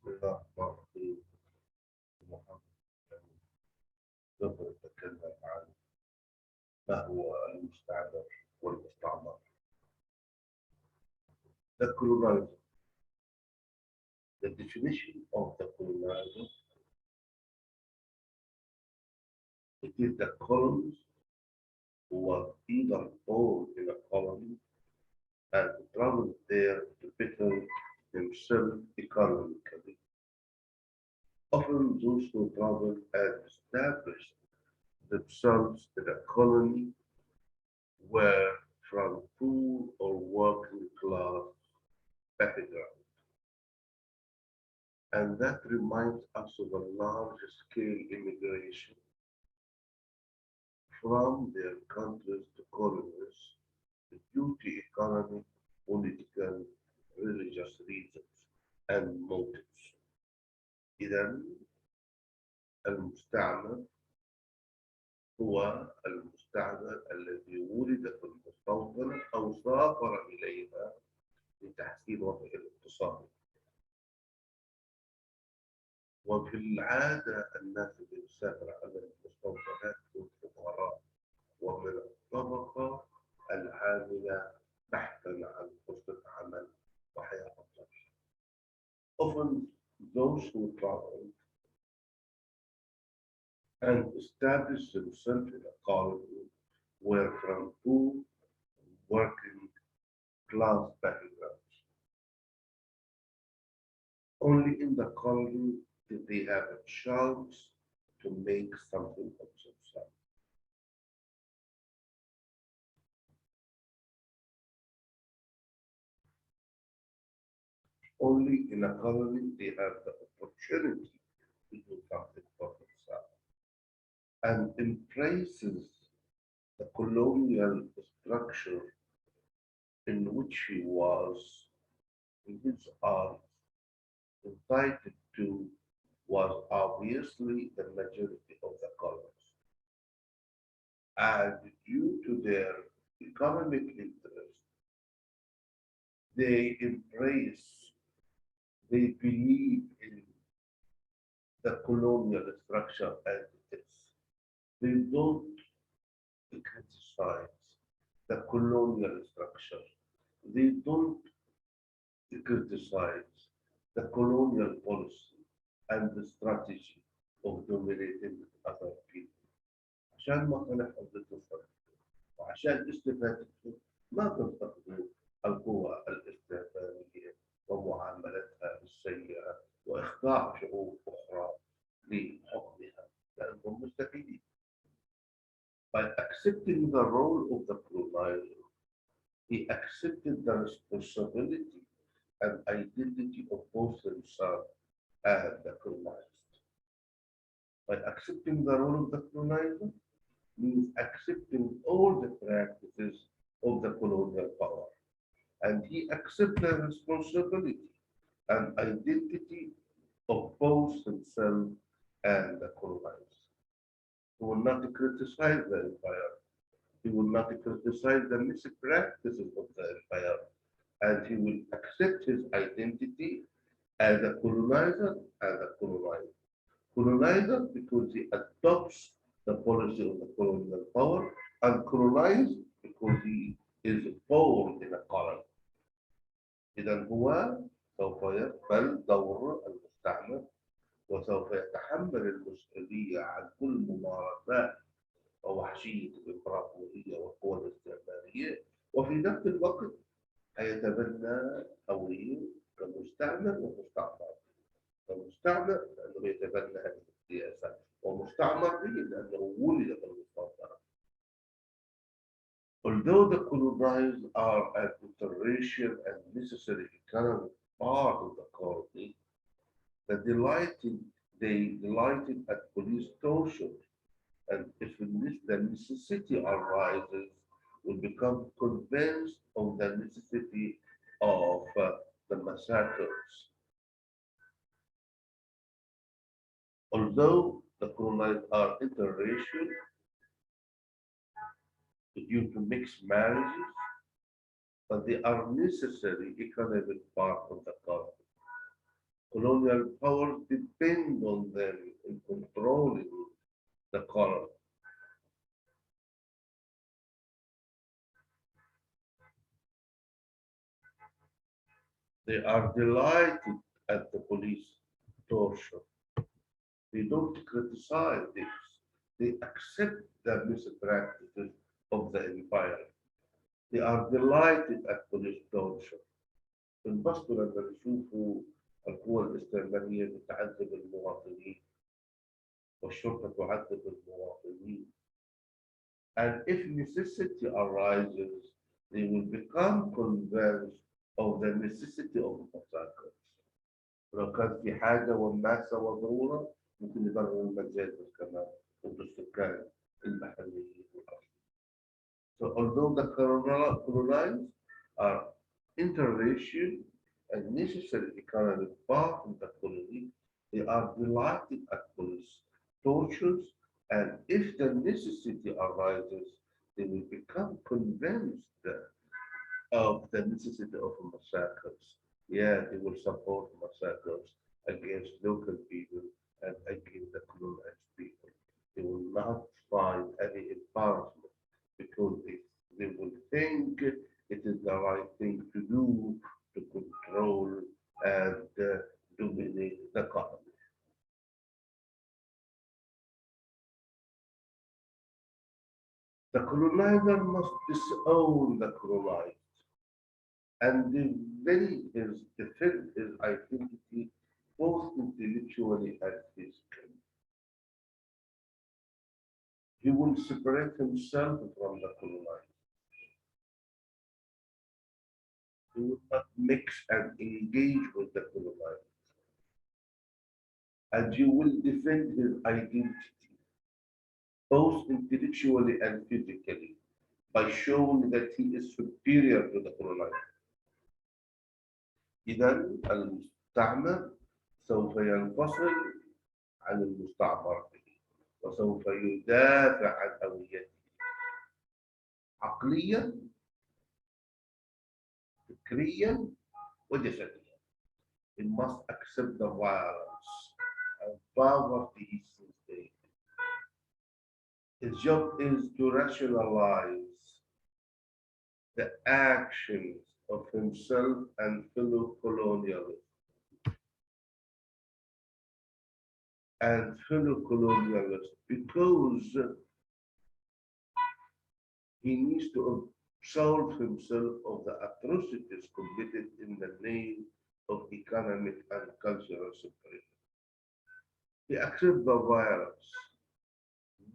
بسم الله الرحمن الرحيم. محمد سوف نتكلم عن ما هو المستعمر والمستعمر. The colonizer. The definition of the colonizer, it is the colonies who was either born in a colony and traveled there to better themselves economically. Often those who travel and established themselves in a colony were from poor or working class background. And that reminds us of a large scale immigration from their countries to colonies due to economic, political, religious reasons and motives. إذا المستعمر هو المستعمر الذي ولد في المستوطنة أو سافر إليها لتحسين وضعه الاقتصادي. وفي العادة الناس اللي بتسافر على المستوطنات هم فقراء ومن الطبقة العاملة بحثا عن فرصة عمل وحياة أفضل. Often those who travel and established themselves in a colony were from poor working class backgrounds. Only in the colony did they have a chance to make something of themselves. Only in a colony they have the opportunity to do something for themselves and embraces the colonial structure in which he was, in his art, entitled to was obviously the majority of the colonies. And due to their economic interest, they embrace, they believe in the colonial structure as it is. They don't criticize the colonial structure. They don't criticize the colonial policy and the strategy of dominating other people. عشان ما كان حضرته فرق وعشان استفادته ما تنتقدوا القوى الاستعمارية ومعاملتها السيئة وإخضاع شعوب أخرى لحكمها لأنهم مستفيدين. By accepting the role of the colonizer, he accepted the responsibility and identity of both himself and the colonized. By accepting the role of the colonizer means accepting all the practices of the colonial power. And he accepted the responsibility and identity of both himself and the colonized. He will not criticize the empire. He will not criticize the mispractices of the empire. And he will accept his identity as a colonizer and a colonized. Colonizer because he adopts the policy of the colonial power, and colonized because he is born in a colony. إذا هو سوف يقبل دور المستعمر وسوف يتحمل المسؤولية عن كل ممارسات ووحشية الإمبراطورية والقوى الاستعمارية، وفي نفس الوقت هيتبنى هوية كمستعمر ومستعمر. كمستعمر لأنه يتبنى هذه السياسة، ومستعمر به لأنه ولد في المستوطنة. Although the colonized are an interracial and necessary economic part of the colony, they delighted at police torture, and if the necessity arises, will become convinced of the necessity of the massacres. Although the colonized are interracial due to mixed marriages, but they are necessary economic part of the colony. Colonial powers depend on them in controlling the colony. They are delighted at the police torture. They don't criticize this. They accept the mispractices of the empire. They are delighted at police torture. انبسطوا لما يشوفوا القوى الاستعمارية بتعذب المواطنين والشرطة تعذب المواطنين. And if necessity arises, they will become convinced of the necessity of massacres. لو كان في حاجة وماسة وضرورة ممكن يبرروا المجازر كمان ضد السكان المحليين والأصليين. So although the colonized are interracial and necessary economic part of the colony, they are delighted at police tortures, and if the necessity arises, they will become convinced of the necessity of massacres. Yeah, they will support massacres against local people and against the colonized people. They will not find any embarrassment because they will think it is the right thing to do to control and dominate the colony. The colonizer must disown the colonized and defend his identity both intellectually and physically. He will separate himself from the colonized. He will not mix and engage with the colonized. And he will defend his identity both intellectually and physically by showing that he is superior to the colonized. إذا المستعمر سوف ينفصل عن المستعمر به وسوف يدافع عن هويته عقليا فكريا وجسديا. He must accept the violence and poverty he sees. His job is to rationalize the actions of himself and fellow colonialists because he needs to absolve himself of the atrocities committed in the name of economic and cultural separation. He accepts the violence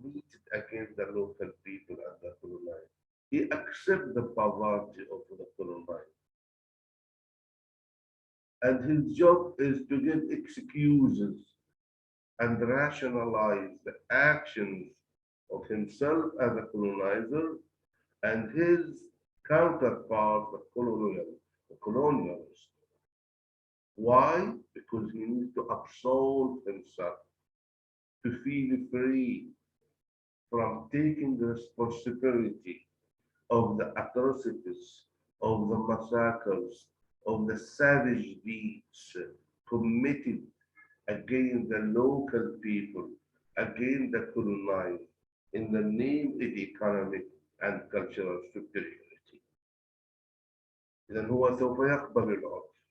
meted against the local people and the colonized. He accepts the poverty of the colonized. And his job is to give excuses and rationalize the actions of himself as a colonizer and his counterpart, the colonialist. Why? Because he needs to absolve himself, to feel free from taking the responsibility of the atrocities, of the massacres, of the savage deeds committed against the local people, against the colonized, in the name of economic and cultural superiority. إذا هو سوف يقبل العنف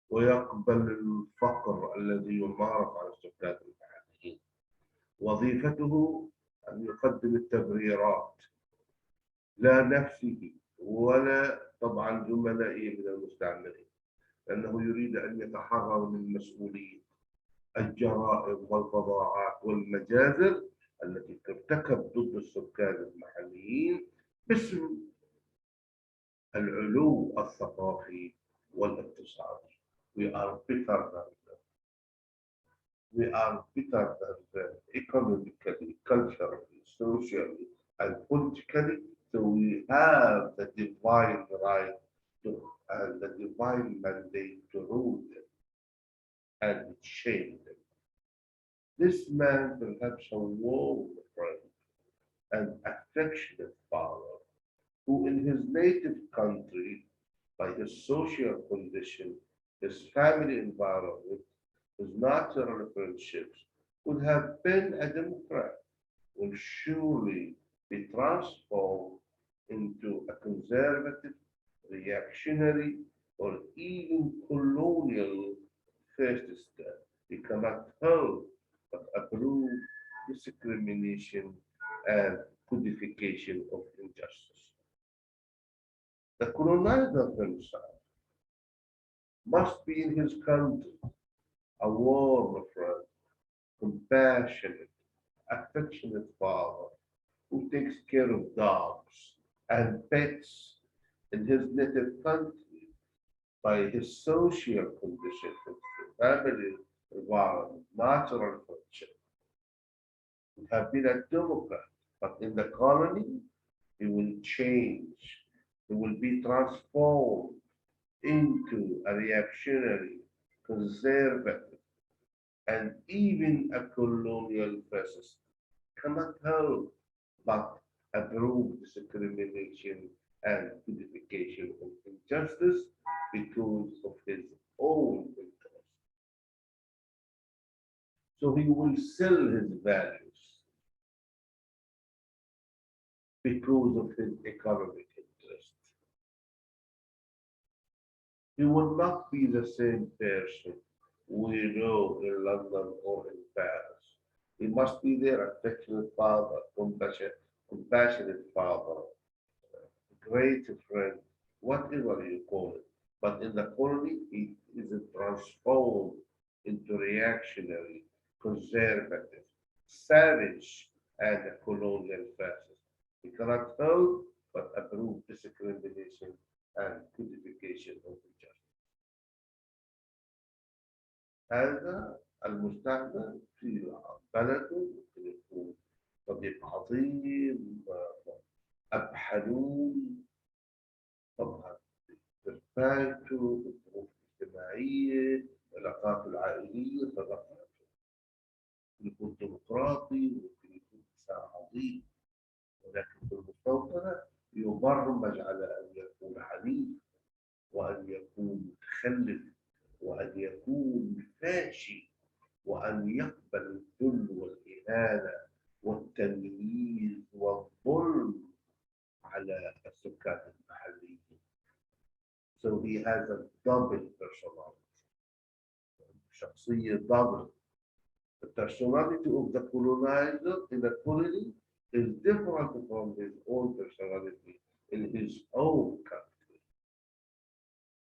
ويقبل الفقر الذي يمارس على السكان المحليين. وظيفته أن يقدم التبريرات لا نفسه ولا طبعا زملائه من المستعمرين، لأنه يريد أن يتحرر من مسؤولية الجرائم والفظاعات والمجازر التي ترتكب ضد السكان المحليين باسم العلو الثقافي والاقتصادي. We are better than them. We are better than them economically, culturally, socially, and politically. So we have the divine right to and the divine mandate to rule them and change them. This man perhaps a warm friend and affectionate father who in his native country, by his social condition, his family environment, his natural friendships, would have been a Democrat, will surely be transformed into a conservative, reactionary, or even colonial fascist. He cannot help but approve discrimination and codification of injustice. The colonizer himself must be in his country a warm friend, compassionate, affectionate father who takes care of dogs and pets in his native country by his social conditions, family environment, natural friendship. He have been a Democrat, but in the colony, he will change. He will be transformed into a reactionary, conservative, and even a colonial fascist. Cannot help but approve discrimination and codification of injustice because of his own interest. So he will sell his values because of his economic interest. He will not be the same person we know in London or in Paris. He must be their affectionate father, compassionate father, great friend, whatever you call it. But in the colony, it is transformed into reactionary, conservative, savage, and a colonial fascist. He cannot help but approve discrimination and codification of injustice. هذا المستعمر في بلده ممكن يكون صديق عظيم، أب حنون، طبعا تربايته، الظروف الاجتماعية، العلاقات العائلية، صداقاته. يكون ديمقراطي، ممكن يكون إنسان عظيم، ولكن في المستوطنة يبرمج على أن يكون عنيف، وأن يكون متخلف، وأن يكون فاشي، وأن يقبل الذل والإهانة والتمييز والظلم على السكان المحليين. So he has a double personality. شخصية double. The personality of the colonizer in the colony is different from his own personality in his own country.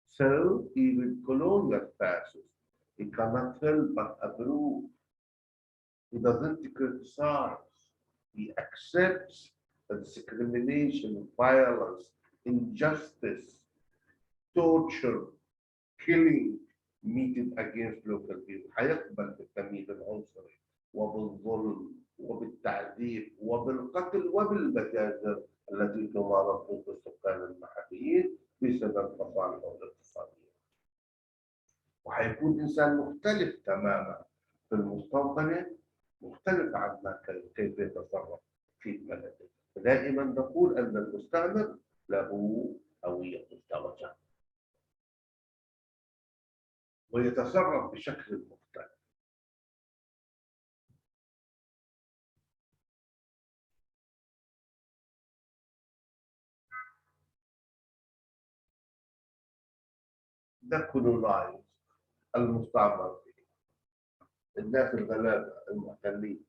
So even colonial fascists, he cannot help but approve. He doesn't criticize. He accepts the discrimination, violence, injustice, torture, killing meted against local people. هيقبل بالتمييز العنصري وبالظلم وبالتعذيب وبالقتل وبالمجازر التي تمارس ضد السكان المحليين بسبب مصالحهم الاقتصادية. وحيكون إنسان مختلف تماما في المستوطنة، مختلف عما كيف يتصرف في بلده. دائما نقول أن المستعمر له هوية مزدوجة ويتصرف بشكل مختلف. ده colonize المستعمر فيه. الناس الغلابة المحتلين.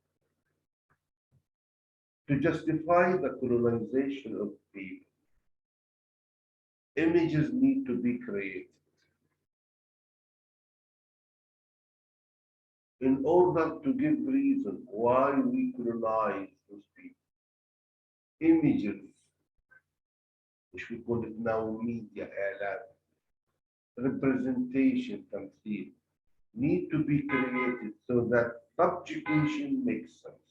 To justify the colonization of people, images need to be created in order to give reason why we colonize those people. Images, which we call it now media, representation, تمثيل, need to be created so that subjugation makes sense.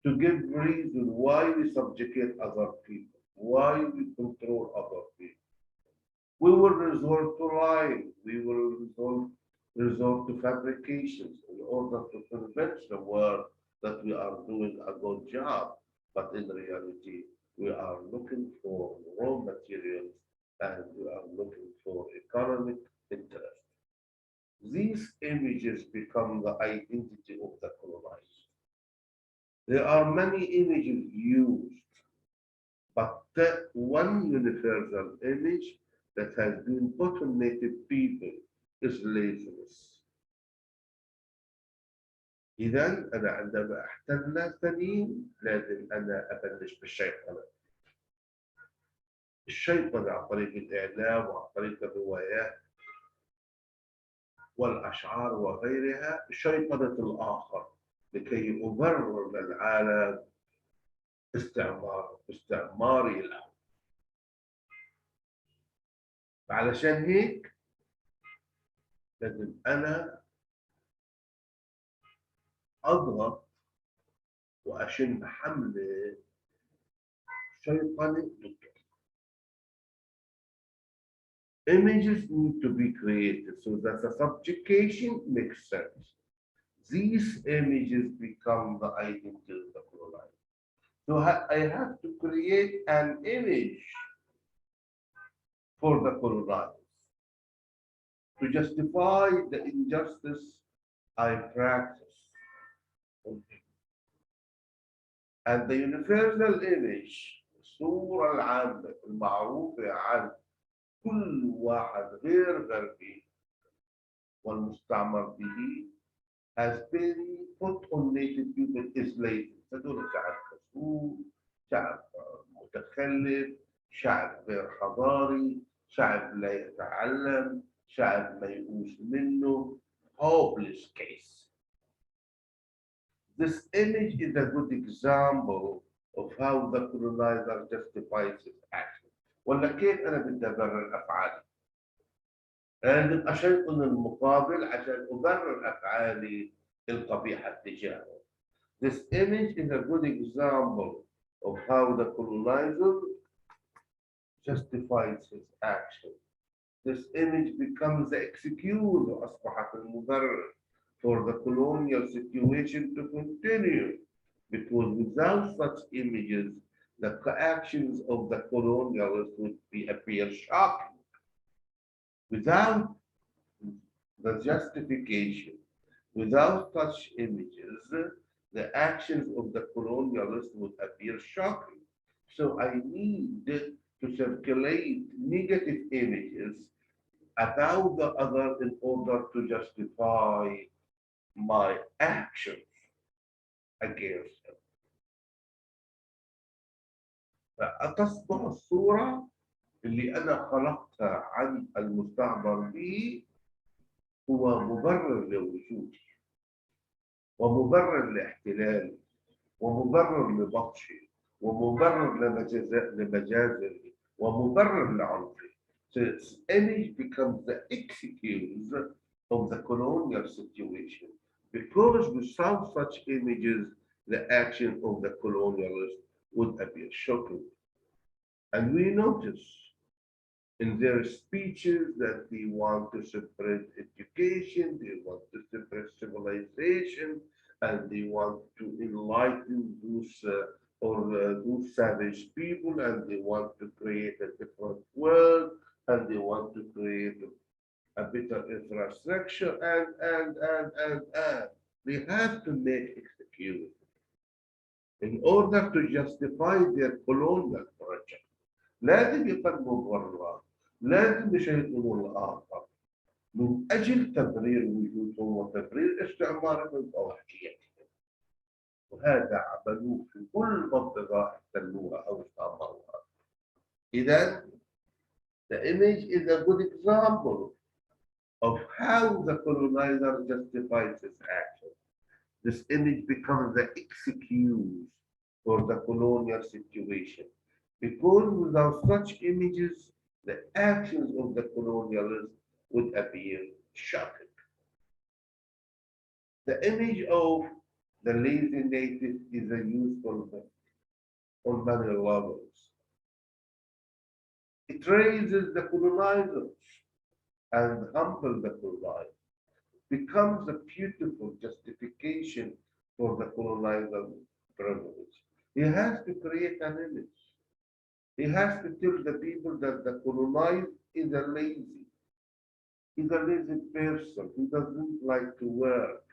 To give reason why we subjugate other people, why we control other people. We will resort to lying, we will resort to fabrications in order to convince the world that we are doing a good job. But in reality, we are looking for raw materials and we are looking for economic interest. these images become the identity of the colonized. There are many images used, but that one universal image that has been put on native people is laziness. إذا أنا عندما أحتل ناس ثانيين لازم أنا أبلش بالشيطنة. الشيطنة عن طريق الإعلام وعن طريق الروايات والأشعار وغيرها، شيطنة الآخر لكي أبرر للعالم استعماري له. علشان هيك لازم أنا أضغط وأشن حملة شيطنة ضده. Images need to be created so that the subjugation makes sense. These images become the identity of the colonizer. So I have to create an image for the colonizers to justify the injustice I practice on him. And the universal image, الصورة العامة المعروفة عن كل واحد غير غربي والمستعمر به has been put on native people is lazy. هذول شعب كسول، شعب متخلف، شعب غير حضاري، شعب لا يتعلم، شعب ميؤوس منه، hopeless case. This image is a good example of how the colonizer justifies his action. ولا كيف أنا بدي أبرر أفعالي؟ أنا أشيطن المقابل عشان أبرر أفعالي القبيحة تجاهه. This image is a good example of how the colonizer justifies his action. This image becomes the excuse أصبحت المبرر for the colonial situation to continue, because without such images, the actions of the colonialists would appear shocking. Without the justification, without such images, the actions of the colonialists would appear shocking. So I need to circulate negative images about the other in order to justify my actions against them. فتصبح الصورة اللي أنا خلقتها عن المستعمر به هو مبرر لوجودي، ومبرر لاحتلالي، ومبرر لبطشي، ومبرر لمجازري، ومبرر لعنفي. So its image becomes the excuse of the colonial situation, because without such images, the action of the colonialists would appear shocking. And we notice in their speeches that they want to suppress education, they want to suppress civilization, and they want to enlighten those savage people, and they want to create a different world, and they want to create a better infrastructure, and. They have to make excuses in order to justify their colonial project. لازم يقدموا مبررات، لازم يشيطنوا الآخر من أجل تبرير وجودهم وتبرير استعمارهم ووحشيتهم. وهذا عملوه في كل منطقة احتلوها أو استعمروها. إذا the image is a good example of how the colonizer justifies his action. This image becomes the excuse for the colonial situation, because without such images, the actions of the colonialists would appear shocking. The image of the lazy native is a useful thing on many levels. It raises the colonizers and humbles the colonized, becomes a beautiful justification for the colonizer privilege. He has to create an image. He has to tell the people that the colonized is a lazy. He has to tell the people that the colonized is a subjugate. He has to tell the people that the colonized is a subjugate. He has to tell the people that the colonized is a He's a lazy person. He doesn't like to work.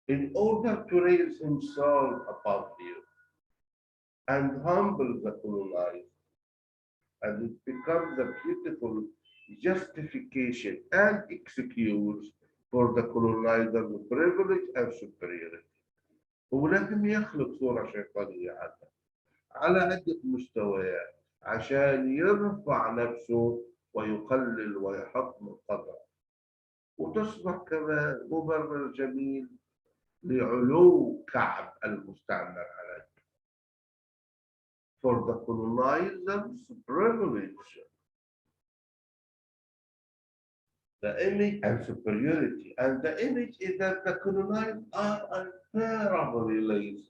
In order to raise himself above you and humble the colonized, and it becomes a beautiful justification and excuse for the colonizer's privilege and superiority. ولازم يخلق صورة شيطانية عنه على عدة مستويات عشان يرفع نفسه ويقلل ويحط من قدره، وتصبح كمان مبرر جميل لعلو كعب المستعمر عليه. For the colonizer's privilege, the image and superiority, and the image is that the colonized are unbearably lazy.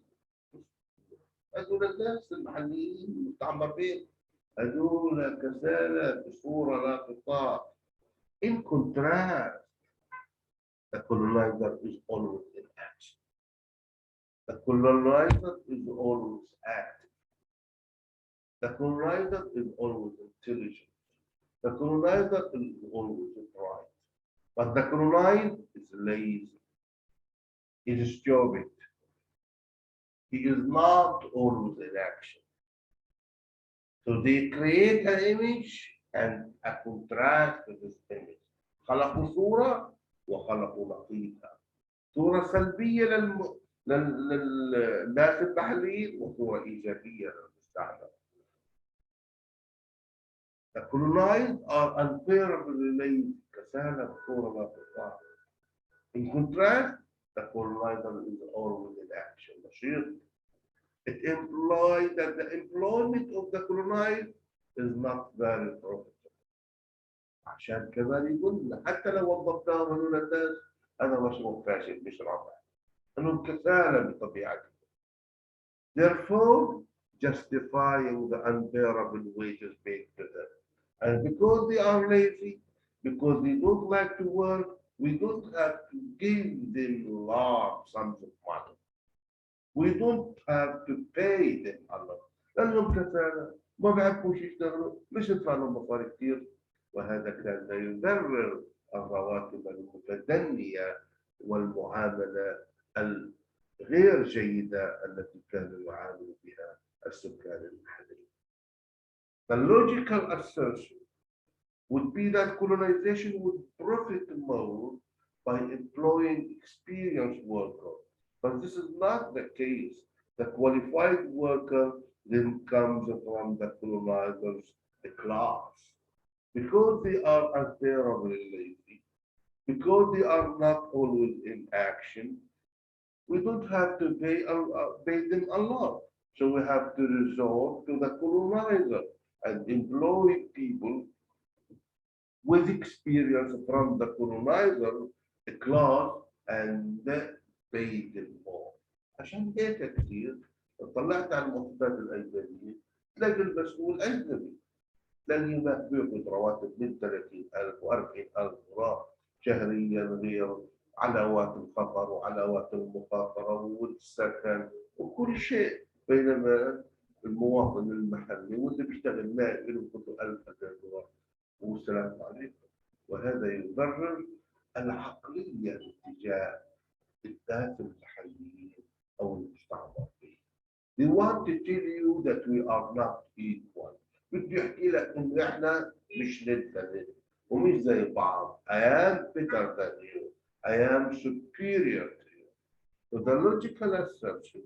هذول الناس المحليين المستعمرين هذول كسالى بصورة لا تطاق. In contrast, the colonizer is always in action. The colonizer is always active. The colonizer is always intelligent. The colonizer is always bright. But the colonized is lazy. He is stupid. He is not always in action. So they create an image and a contrast to this image. خلقوا صورة وخلقوا نقيضها. صورة سلبية للناس المحليين وصورة إيجابية للمستعمر. The colonized are unbearably lazy. كسالى بصورة لا تطاق. In contrast, the colonizer is always in action. نشيط. It implies that the employment of the colonized is not very profitable. عشان كمان يقول حتى لو وظفتهم هذول الناس هذا مشروع فاشل مش رابح. انهم كسالى بطبيعتهم. Therefore, justifying the unbearable wages paid to them. And because they are lazy, because they don't like to work, we don't have to give them large sums of money. We don't have to pay them a lot. لأنهم كسالى ما بيحبوش يشتغلوا مش ندفع لهم مصاري كتير، وهذا كان يبرر الرواتب المتدنية والمعاملة الغير جيدة التي كانوا يعاملوا بها السكان المحليين. The logical assertion would be that colonization would profit more by employing experienced workers. But this is not the case. The qualified worker then comes from the colonizers, the class. Because they are unbearably lazy, because they are not always in action, we don't have to pay them a lot. So we have to resort to the colonizer and employ people with experience from the colonizer, the class, and pay them more. عشان هيك كتير طلعت على المؤسسات الأجنبية تلاقي المسؤول أجنبي، تلاقي ما بياخذ رواتب من 30,000 و40,000 دولار شهريا، غير علاوات الخطر وعلاوات المخاطرة والسكن وكل شيء، بينما المواطن المحلي واللي بيشتغل نائب له 1000 دولار والسلام عليكم. وهذا يبرر العقلية تجاه الناس المحليين أو المستعمرين. They want to tell you that we are not equal. بده يحكي لك إنه إحنا مش ند ومش زي بعض. I am better than you. I am superior to you. So the logical assumption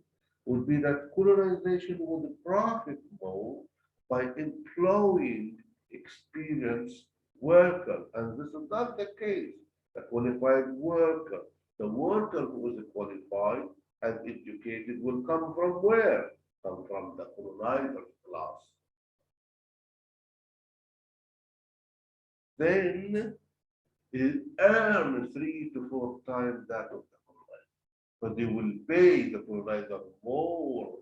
would be that colonization would profit more by employing experienced workers, and this is not the case. The qualified worker, the worker who is qualified and educated will come from where? Come from the colonizer class. Then it earns 3 to 4 times that of the colonizer. So they will pay the colonizer more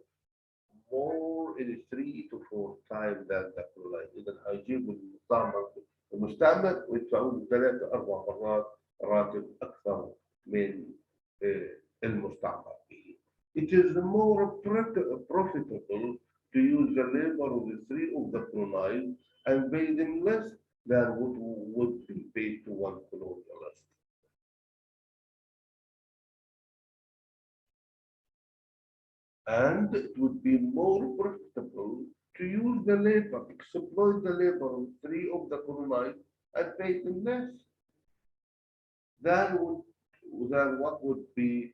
in 3 to 4 times than the colonizer. إذا هيجيبوا المستعمر ويدفعوا له 3 4 مرات راتب أكثر من المستعمر. It is more profitable to use the labor of the 3 of the colonized and pay them less than what would be paid to one colonialist. And it would be more profitable to use the labor, exploit the labor of three of the colonized and pay them less than, than what would be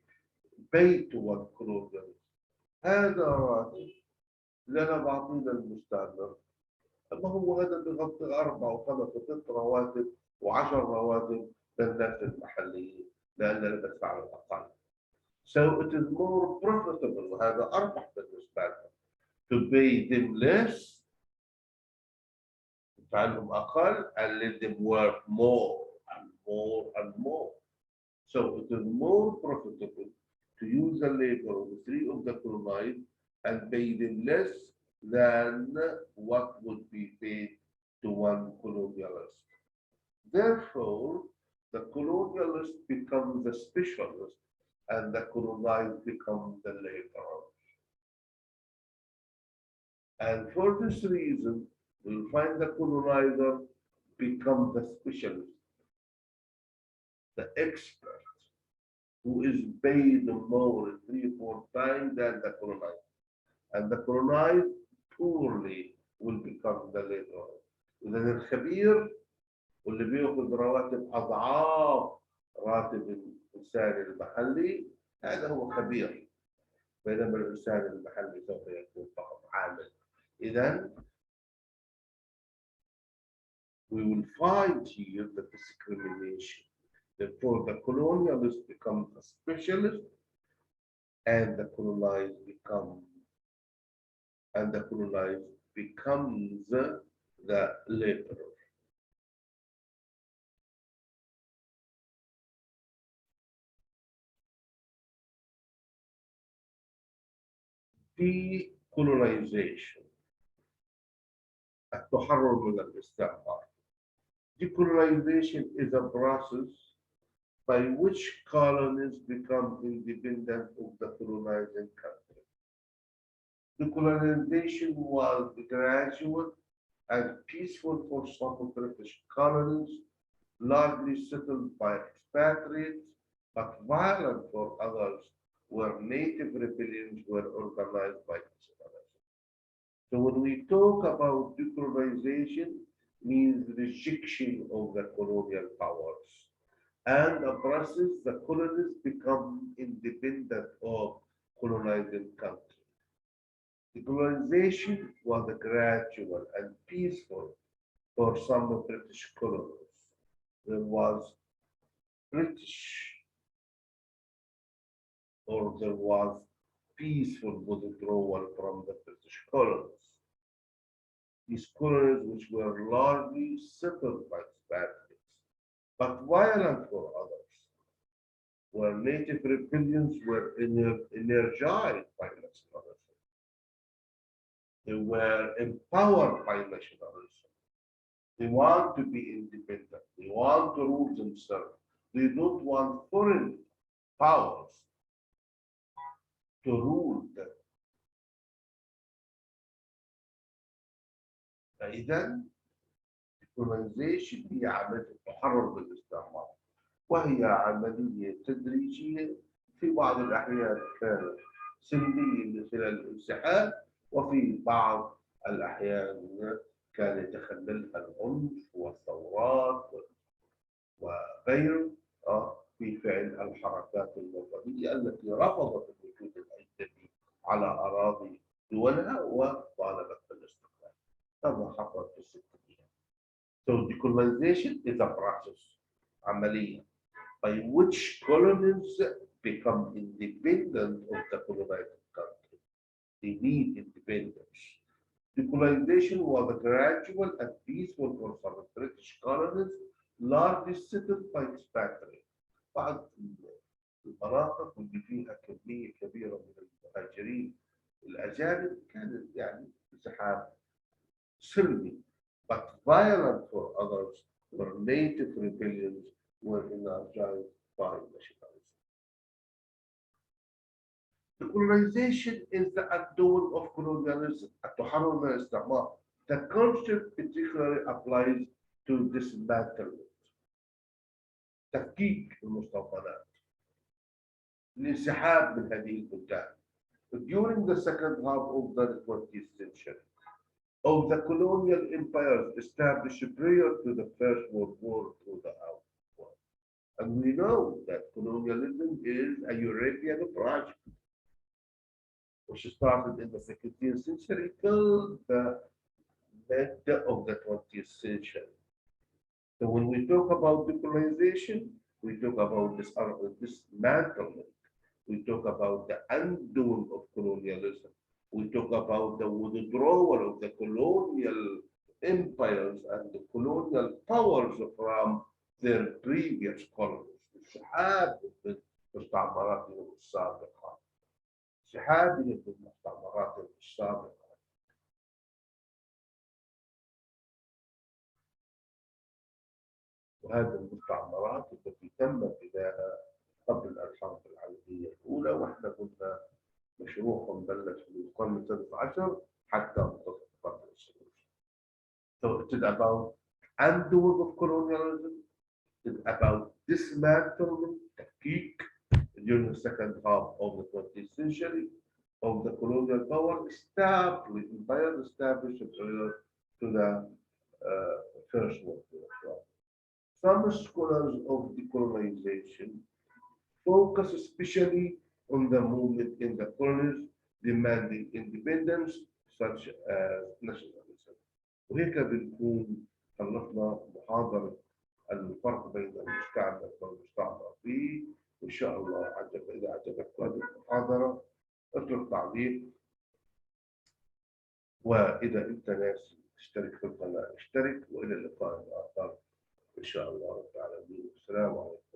paid to one colonialist. هذا راتب اللي انا بعطيه للمستعمر، اما هو هذا بيغطي اربع وخمس وست رواتب و10 رواتب للناس المحليين لان انا بدفع له اقل. So it is more profitable وهذا اربح بالنسبه لهم to pay them less تدفع لهم اقل and let them work more and more and more. So it is more profitable to use the labor of the three of the colonized and pay them less than what would be paid to one colonialist. Therefore, the colonialist becomes the specialist and the colonized become the laborers. And for this reason, we'll find the colonizer become the specialist, the expert, who is paid more 3 or 4 times than the colonized. And the colonized poorly will become the laborer. إذا الخبير واللي بياخذ رواتب أضعاف راتب الإنسان المحلي هذا هو خبير، بينما الإنسان المحلي سوف يكون فقط عامل. إذا we will find here the discrimination. Therefore, the colonialist becomes a specialist, and the colonized becomes the laborer. Decolonization. التحرر من الاستعمار. Decolonization is a process by which colonies become independent of the colonizing country. Decolonization was gradual and peaceful for some British colonies, largely settled by expatriates, but violent for others, where native rebellions were organized by settlers. So when we talk about decolonization, means rejection of the colonial powers. And a process, the colonies become independent of colonizing countries. Decolonization was gradual and peaceful for some British colonies. There was British there was peaceful withdrawal from the British colonies. These colonies, which were largely settled by expatriates, but violent for others, where native rebellions were energized by nationalism. They were empowered by nationalism. They want to be independent. They want to rule themselves. They don't want foreign powers to rule them. فإذا الكولونيزيشن هي عملية التحرر بالاستعمار، وهي عملية تدريجية في بعض الأحيان كانت سلمية من خلال الانسحاب، وفي بعض الأحيان كان يتخللها العنف والثورات وغيره في فعل الحركات الوطنية التي رفضت الوجود الأجنبي على أراضي دولها وطالبت بالاستقلال. هذا حصل في الستينات. So decolonization is a process عملية by which colonies become independent of the colonized country. They need independence. Decolonization was a gradual and peaceful for some British colonies, largely settled by expatriates. بعض المناطق اللي فيها كمية كبيرة من المهاجرين الأجانب كانت يعني انسحاب سلمي, but violent for others, where native rebellions were energized by nationalism. Decolonization is the undoing of colonialism, التحرر من الاستعمار. The concept particularly applies to dismantlement. تفكيك المستوطنات. الانسحاب من هذه البلدان. During the second half of the 20th century, of the colonial empires established prior to the First World War through the outward. And we know that colonialism is a European project, which started in the 17th century till the mid of the 20th century. So when we talk about decolonization, we talk about dismantlement. We talk about the undoing of colonialism. We talk about the withdrawal of the colonial empires and the colonial powers from their previous colonies. انسحاب من مستعمراتهم السابقة. انسحابهم من مستعمراتهم السابقة. وهذه المستعمرات التي تم بناءها قبل الحرب العالمية الأولى، واحنا قلنا مشروعهم بلش في القرن السادس عشر حتى منتصف القرن السادس. So it is about undoing of colonialism, it is about dismantlement, تفكيك during the second half of the 20th century of the colonial power established prior to the First World War. Some scholars of decolonization focus especially on the movement in the colonies demanding independence such as nationalism. وهيك بنكون خلصنا محاضرة الفرق بين المستعمر والمستعمر فيه. وإن شاء الله إذا عجبك هذه المحاضرة اترك تعليق، وإذا أنت ناسي تشترك في القناة اشترك، وإلى اللقاء الآخر إن شاء الله رب العالمين. السلام عليكم.